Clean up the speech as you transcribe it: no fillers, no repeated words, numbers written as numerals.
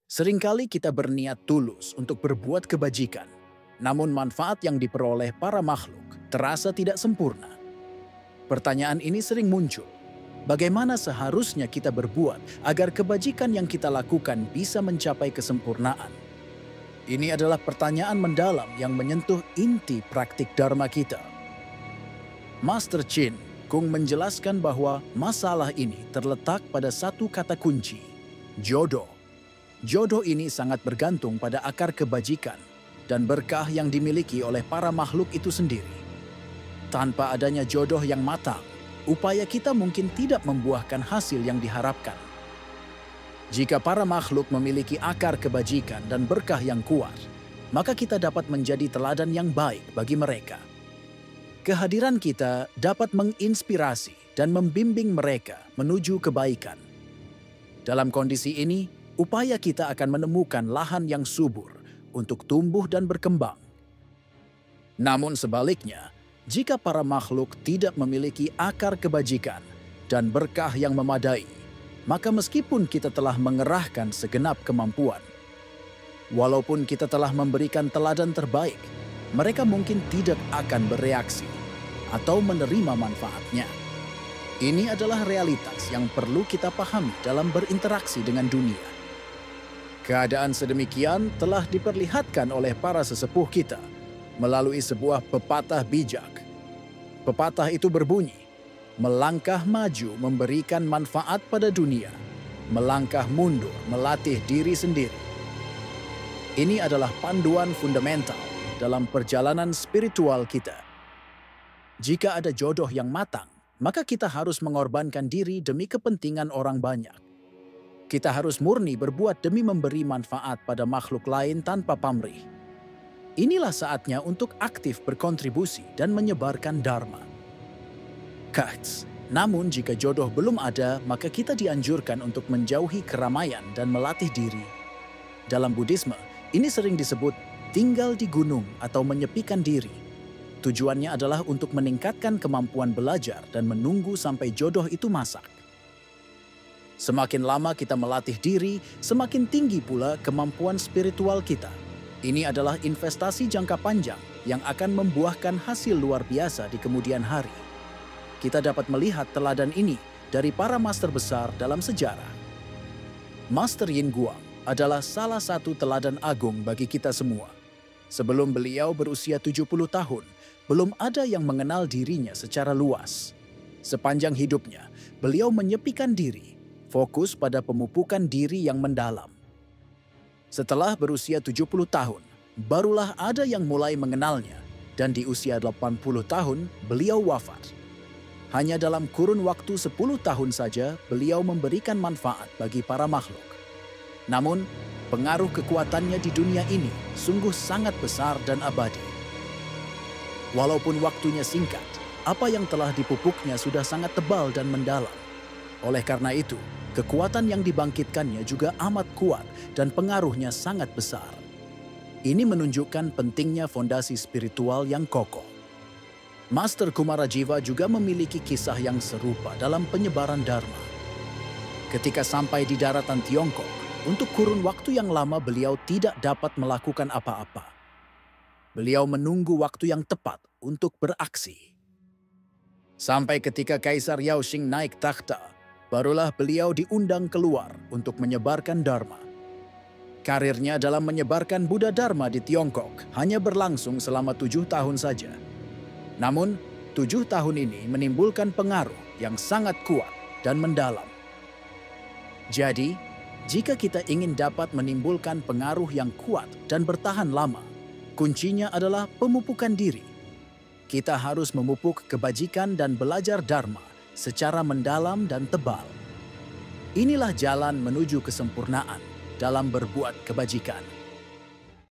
Seringkali kita berniat tulus untuk berbuat kebajikan, namun manfaat yang diperoleh para makhluk terasa tidak sempurna. Pertanyaan ini sering muncul. Bagaimana seharusnya kita berbuat agar kebajikan yang kita lakukan bisa mencapai kesempurnaan? Ini adalah pertanyaan mendalam yang menyentuh inti praktik Dharma kita. Master Chin Kung menjelaskan bahwa masalah ini terletak pada satu kata kunci, jodoh. Jodoh ini sangat bergantung pada akar kebajikan dan berkah yang dimiliki oleh para makhluk itu sendiri. Tanpa adanya jodoh yang matang, upaya kita mungkin tidak membuahkan hasil yang diharapkan. Jika para makhluk memiliki akar kebajikan dan berkah yang kuat, maka kita dapat menjadi teladan yang baik bagi mereka. Kehadiran kita dapat menginspirasi dan membimbing mereka menuju kebaikan. Dalam kondisi ini, upaya kita akan menemukan lahan yang subur untuk tumbuh dan berkembang. Namun sebaliknya, jika para makhluk tidak memiliki akar kebajikan dan berkah yang memadai, maka meskipun kita telah mengerahkan segenap kemampuan, walaupun kita telah memberikan teladan terbaik, mereka mungkin tidak akan bereaksi atau menerima manfaatnya. Ini adalah realitas yang perlu kita pahami dalam berinteraksi dengan dunia. Keadaan sedemikian telah diperlihatkan oleh para sesepuh kita melalui sebuah pepatah bijak. Pepatah itu berbunyi, melangkah maju memberikan manfaat pada dunia, melangkah mundur melatih diri sendiri. Ini adalah panduan fundamental dalam perjalanan spiritual kita. Jika ada jodoh yang matang, maka kita harus mengorbankan diri demi kepentingan orang banyak. Kita harus murni berbuat demi memberi manfaat pada makhluk lain tanpa pamrih. Inilah saatnya untuk aktif berkontribusi dan menyebarkan Dharma. Namun jika jodoh belum ada, maka kita dianjurkan untuk menjauhi keramaian dan melatih diri. Dalam Buddhisme, ini sering disebut tinggal di gunung atau menyepikan diri. Tujuannya adalah untuk meningkatkan kemampuan belajar dan menunggu sampai jodoh itu masak. Semakin lama kita melatih diri, semakin tinggi pula kemampuan spiritual kita. Ini adalah investasi jangka panjang yang akan membuahkan hasil luar biasa di kemudian hari. Kita dapat melihat teladan ini dari para master besar dalam sejarah. Master Yin Guang adalah salah satu teladan agung bagi kita semua. Sebelum beliau berusia 70 tahun, belum ada yang mengenal dirinya secara luas. Sepanjang hidupnya, beliau menyepikan diri, fokus pada pemupukan diri yang mendalam. Setelah berusia 70 tahun, barulah ada yang mulai mengenalnya, dan di usia 80 tahun, beliau wafat. Hanya dalam kurun waktu 10 tahun saja, beliau memberikan manfaat bagi para makhluk. Namun, pengaruh kekuatannya di dunia ini sungguh sangat besar dan abadi. Walaupun waktunya singkat, apa yang telah dipupuknya sudah sangat tebal dan mendalam. Oleh karena itu, kekuatan yang dibangkitkannya juga amat kuat dan pengaruhnya sangat besar. Ini menunjukkan pentingnya fondasi spiritual yang kokoh. Master Kumarajiva juga memiliki kisah yang serupa dalam penyebaran Dharma. Ketika sampai di daratan Tiongkok, untuk kurun waktu yang lama beliau tidak dapat melakukan apa-apa. Beliau menunggu waktu yang tepat untuk beraksi. Sampai ketika Kaisar Yaoxing naik takhta, barulah beliau diundang keluar untuk menyebarkan Dharma. Karirnya dalam menyebarkan Buddha Dharma di Tiongkok hanya berlangsung selama 7 tahun saja. Namun, 7 tahun ini menimbulkan pengaruh yang sangat kuat dan mendalam. Jadi, jika kita ingin dapat menimbulkan pengaruh yang kuat dan bertahan lama, kuncinya adalah pemupukan diri. Kita harus memupuk kebajikan dan belajar Dharma secara mendalam dan tebal. Inilah jalan menuju kesempurnaan dalam berbuat kebajikan.